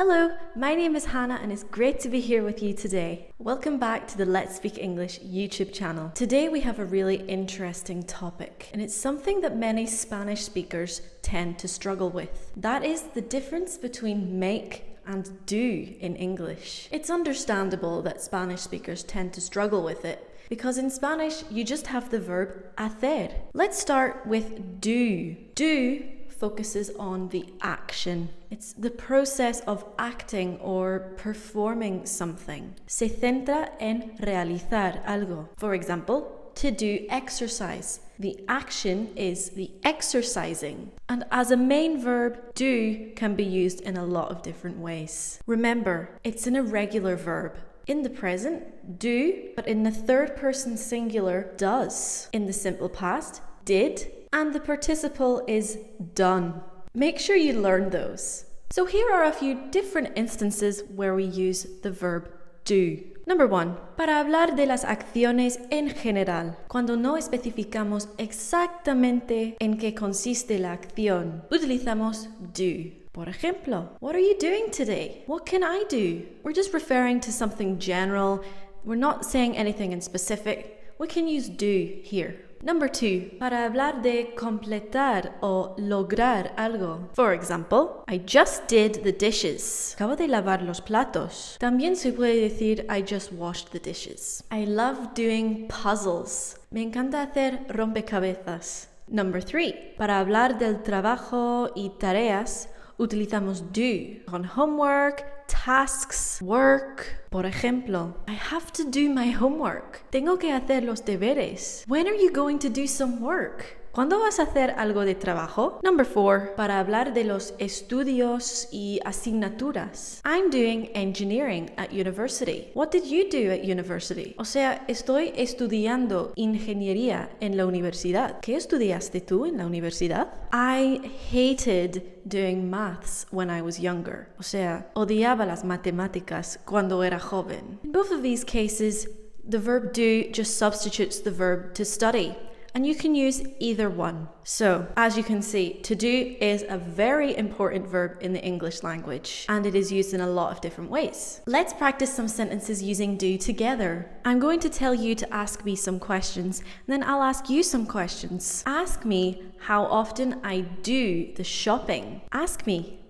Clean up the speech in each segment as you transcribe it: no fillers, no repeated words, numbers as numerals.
Hello, my name is Hannah and it's great to be here with you today. Welcome back to the Let's Speak English YouTube channel. Today we have a really interesting topic and it's something that many Spanish speakers tend to struggle with. That is the difference between make and do in English. It's understandable that Spanish speakers tend to struggle with it because in Spanish you just have the verb hacer. Let's start with do. Do focuses on the action. It's the process of acting or performing something. Se centra en realizar algo. For example, to do exercise. The action is the exercising. And as a main verb, do can be used in a lot of different ways. Remember, it's an irregular verb. In the present, do, but in the third person singular, does. In the simple past, did, and the participle is done. Make sure you learn those. So here are a few different instances where we use the verb do. Number 1. Para hablar de las acciones en general, cuando no especificamos exactamente en qué consiste la acción, utilizamos do. Por ejemplo, what are you doing today? What can I do? We're just referring to something general. We're not saying anything in specific. We can use do here. Number 2, para hablar de completar o lograr algo. For example, I just did the dishes. Acabo de lavar los platos. También se puede decir I just washed the dishes. I love doing puzzles. Me encanta hacer rompecabezas. Number 3, para hablar del trabajo y tareas, utilizamos do. Con homework, tasks, work. Por ejemplo, I have to do my homework. Tengo que hacer los deberes. When are you going to do some work? ¿Cuándo vas a hacer algo de trabajo? Number 4, para hablar de los estudios y asignaturas. I'm doing engineering at university. What did you do at university? O sea, estoy estudiando ingeniería en la universidad. ¿Qué estudiaste tú en la universidad? I hated doing maths when I was younger. O sea, odiaba las matemáticas cuando era joven. In both of these cases, the verb do just substitutes the verb to study. And you can use either one. So, as you can see, to do is a very important verb in the English language, and it is used in a lot of different ways. Let's practice some sentences using do together. I'm going to tell you to ask me some questions, and then I'll ask you some questions. Ask me how often I do the shopping. Ask me.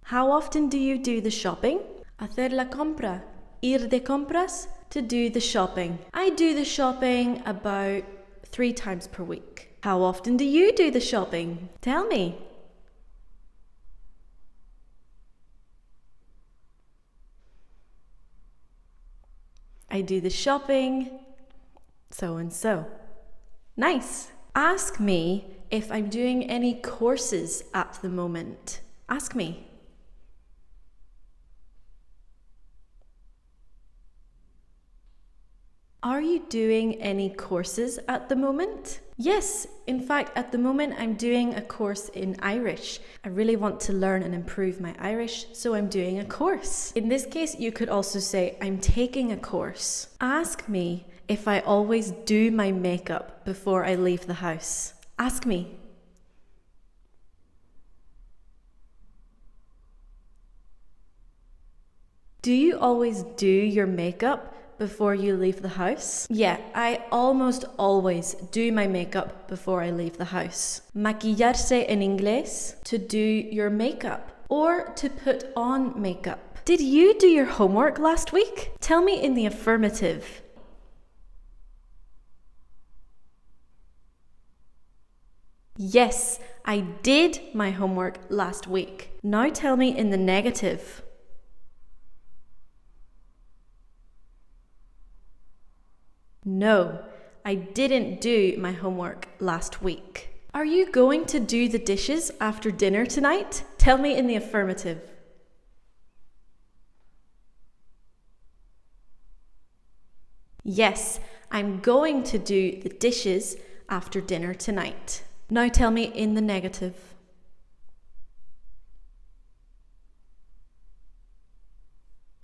How often do you do the shopping? Hacer la compra. Ir de compras, to do the shopping. I do the shopping about 3 times per week. How often do you do the shopping? Tell me. I do the shopping, so and so. Nice. Ask me if I'm doing any courses at the moment. Ask me. Are you doing any courses at the moment? Yes, in fact, at the moment I'm doing a course in Irish. I really want to learn and improve my Irish, so I'm doing a course. In this case, you could also say, I'm taking a course. Ask me if I always do my makeup before I leave the house. Ask me. Do you always do your makeup before you leave the house? Yeah, I almost always do my makeup before I leave the house. Maquillarse en inglés, to do your makeup or to put on makeup. Did you do your homework last week? Tell me in the affirmative. Yes, I did my homework last week. Now tell me in the negative. No, I didn't do my homework last week. Are you going to do the dishes after dinner tonight? Tell me in the affirmative. Yes, I'm going to do the dishes after dinner tonight. Now tell me in the negative.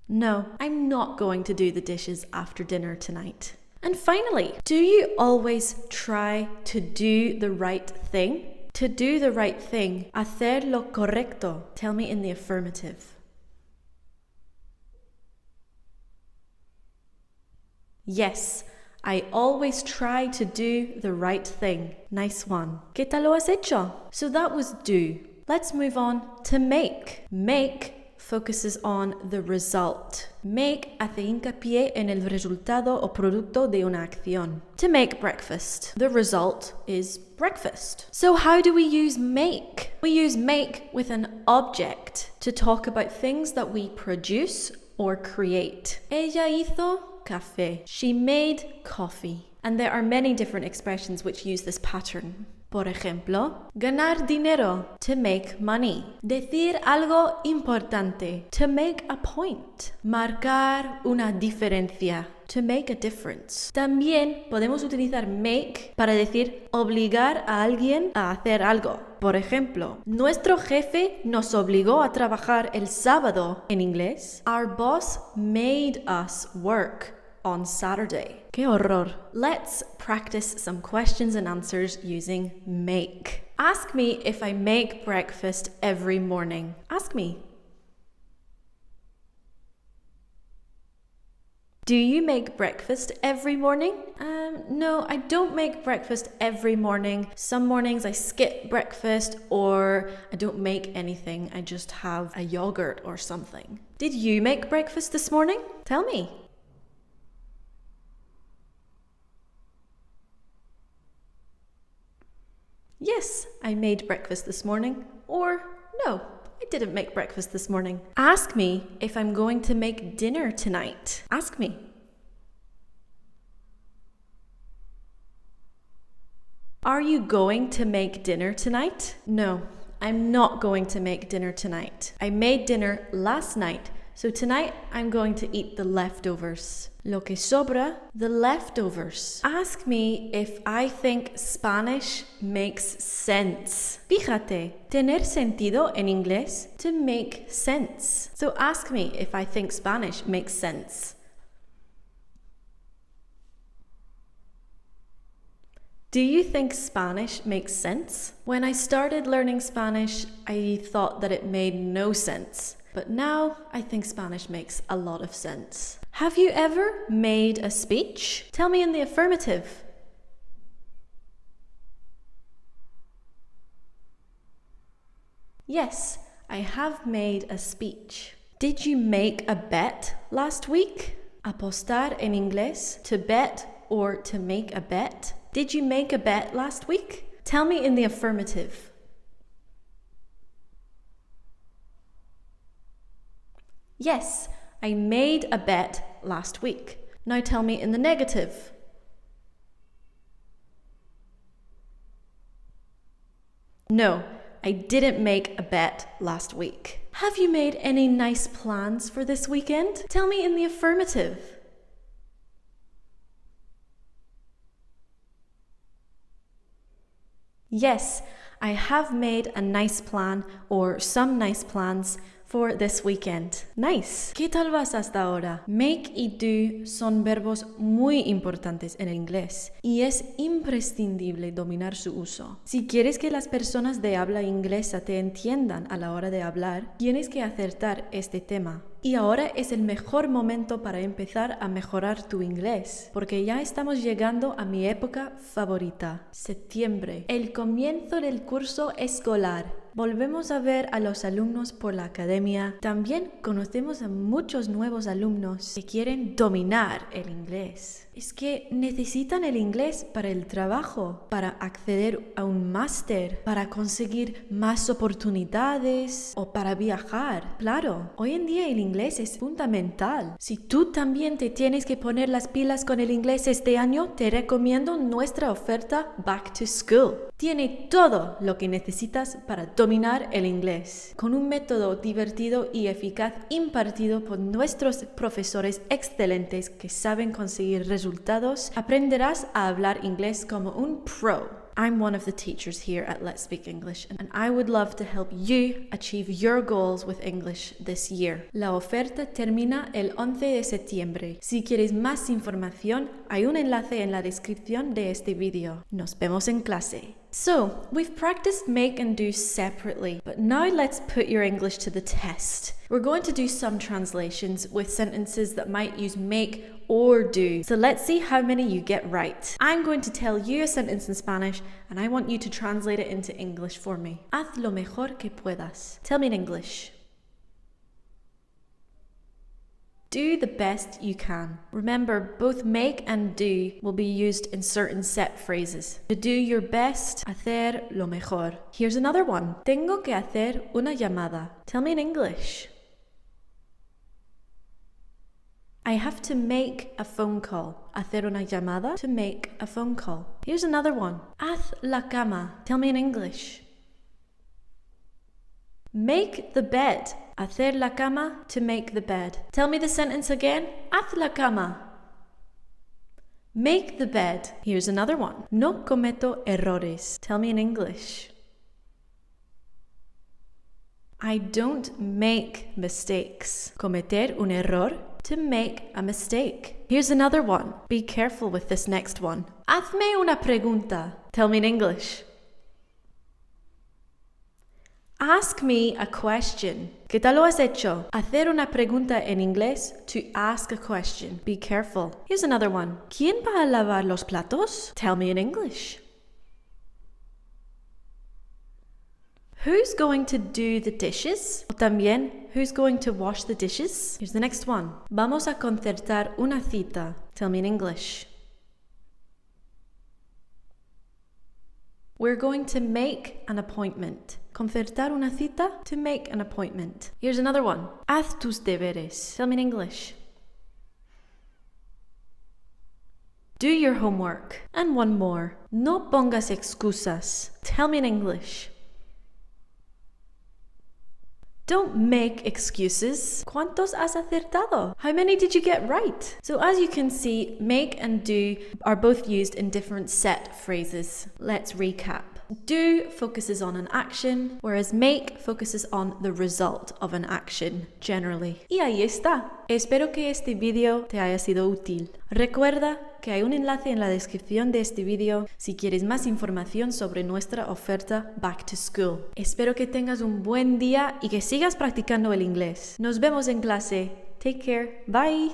No, I'm not going to do the dishes after dinner tonight. And finally, do you always try to do the right thing? To do the right thing. Hacer lo correcto. Tell me in the affirmative. Yes, I always try to do the right thing. Nice one. ¿Qué tal lo has hecho? So that was do. Let's move on to make. Make focuses on the result. Make hace hincapié en el resultado o producto de una acción. To make breakfast. The result is breakfast. So how do we use make? We use make with an object to talk about things that we produce or create. Ella hizo café. She made coffee. And there are many different expressions which use this pattern. Por ejemplo, ganar dinero, to make money. Decir algo importante, to make a point. Marcar una diferencia, to make a difference. También podemos utilizar make para decir obligar a alguien a hacer algo. Por ejemplo, nuestro jefe nos obligó a trabajar el sábado. En inglés, our boss made us work on Saturday. ¡Qué horror! Let's practice some questions and answers using make. Ask me if I make breakfast every morning. Ask me. Do you make breakfast every morning? No, I don't make breakfast every morning. Some mornings I skip breakfast or I don't make anything. I just have a yogurt or something. Did you make breakfast this morning? Tell me. Yes, I made breakfast this morning. Or no, I didn't make breakfast this morning. Ask me if I'm going to make dinner tonight. Ask me. Are you going to make dinner tonight? No, I'm not going to make dinner tonight. I made dinner last night, so tonight I'm going to eat the leftovers. Lo que sobra, the leftovers. Ask me if I think Spanish makes sense. Fíjate, tener sentido en inglés, to make sense. So ask me if I think Spanish makes sense. Do you think Spanish makes sense? When I started learning Spanish, I thought that it made no sense. But now I think Spanish makes a lot of sense. Have you ever made a speech? Tell me in the affirmative. Yes, I have made a speech. Did you make a bet last week? Apostar en inglés, to bet or to make a bet. Did you make a bet last week? Tell me in the affirmative. Yes, I made a bet last week. Now tell me in the negative. No, I didn't make a bet last week. Have you made any nice plans for this weekend? Tell me in the affirmative. Yes, I have made a nice plan or some nice plans for this weekend. Nice. ¿Qué tal vas hasta ahora? Make y do son verbos muy importantes en el inglés y es imprescindible dominar su uso. Si quieres que las personas de habla inglesa te entiendan a la hora de hablar, tienes que acertar este tema. Y ahora es el mejor momento para empezar a mejorar tu inglés, porque ya estamos llegando a mi época favorita, septiembre, el comienzo del curso escolar. Volvemos a ver a los alumnos por la academia. También conocemos a muchos nuevos alumnos que quieren dominar el inglés. Es que necesitan el inglés para el trabajo, para acceder a un máster, para conseguir más oportunidades o para viajar. Claro, hoy en día el inglés es fundamental. Si tú también te tienes que poner las pilas con el inglés este año, te recomiendo nuestra oferta Back to School. Tiene todo lo que necesitas para dominar el inglés, con un método divertido y eficaz impartido por nuestros profesores excelentes que saben conseguir resultados. Aprenderás a hablar inglés como un pro. I'm one of the teachers here at Let's Speak English, and I would love to help you achieve your goals with English this year. La oferta termina el 11 de septiembre. Si quieres más información, hay un enlace en la descripción de este video. Nos vemos en clase. So, we've practiced make and do separately, but now let's put your English to the test. We're going to do some translations with sentences that might use make or do. So let's see how many you get right. I'm going to tell you a sentence in Spanish and I want you to translate it into English for me. Haz lo mejor que puedas. Tell me in English. Do the best you can. Remember, both make and do will be used in certain set phrases. To do your best, hacer lo mejor. Here's another one. Tengo que hacer una llamada. Tell me in English. I have to make a phone call. Hacer una llamada, to make a phone call. Here's another one. Haz la cama. Tell me in English. Make the bed. Hacer la cama, to make the bed. Tell me the sentence again. Haz la cama. Make the bed. Here's another one. No cometo errores. Tell me in English. I don't make mistakes. Cometer un error, to make a mistake. Here's another one. Be careful with this next one. Hazme una pregunta. Tell me in English. Ask me a question. ¿Qué tal lo has hecho? Hacer una pregunta en inglés, to ask a question. Be careful. Here's another one. ¿Quién va a lavar los platos? Tell me in English. Who's going to do the dishes? O también, who's going to wash the dishes? Here's the next one. Vamos a concertar una cita. Tell me in English. We're going to make an appointment. Concertar una cita, to make an appointment. Here's another one. Haz tus deberes. Tell me in English. Do your homework. And one more. No pongas excusas. Tell me in English. Don't make excuses. ¿Cuántos has acertado? How many did you get right? So as you can see, make and do are both used in different set phrases. Let's recap. Do focuses on an action, whereas make focuses on the result of an action, generally. Y ahí está. Espero que este video te haya sido útil. Recuerda que hay un enlace en la descripción de este video si quieres más información sobre nuestra oferta Back to School. Espero que tengas un buen día y que sigas practicando el inglés. Nos vemos en clase. Take care. Bye.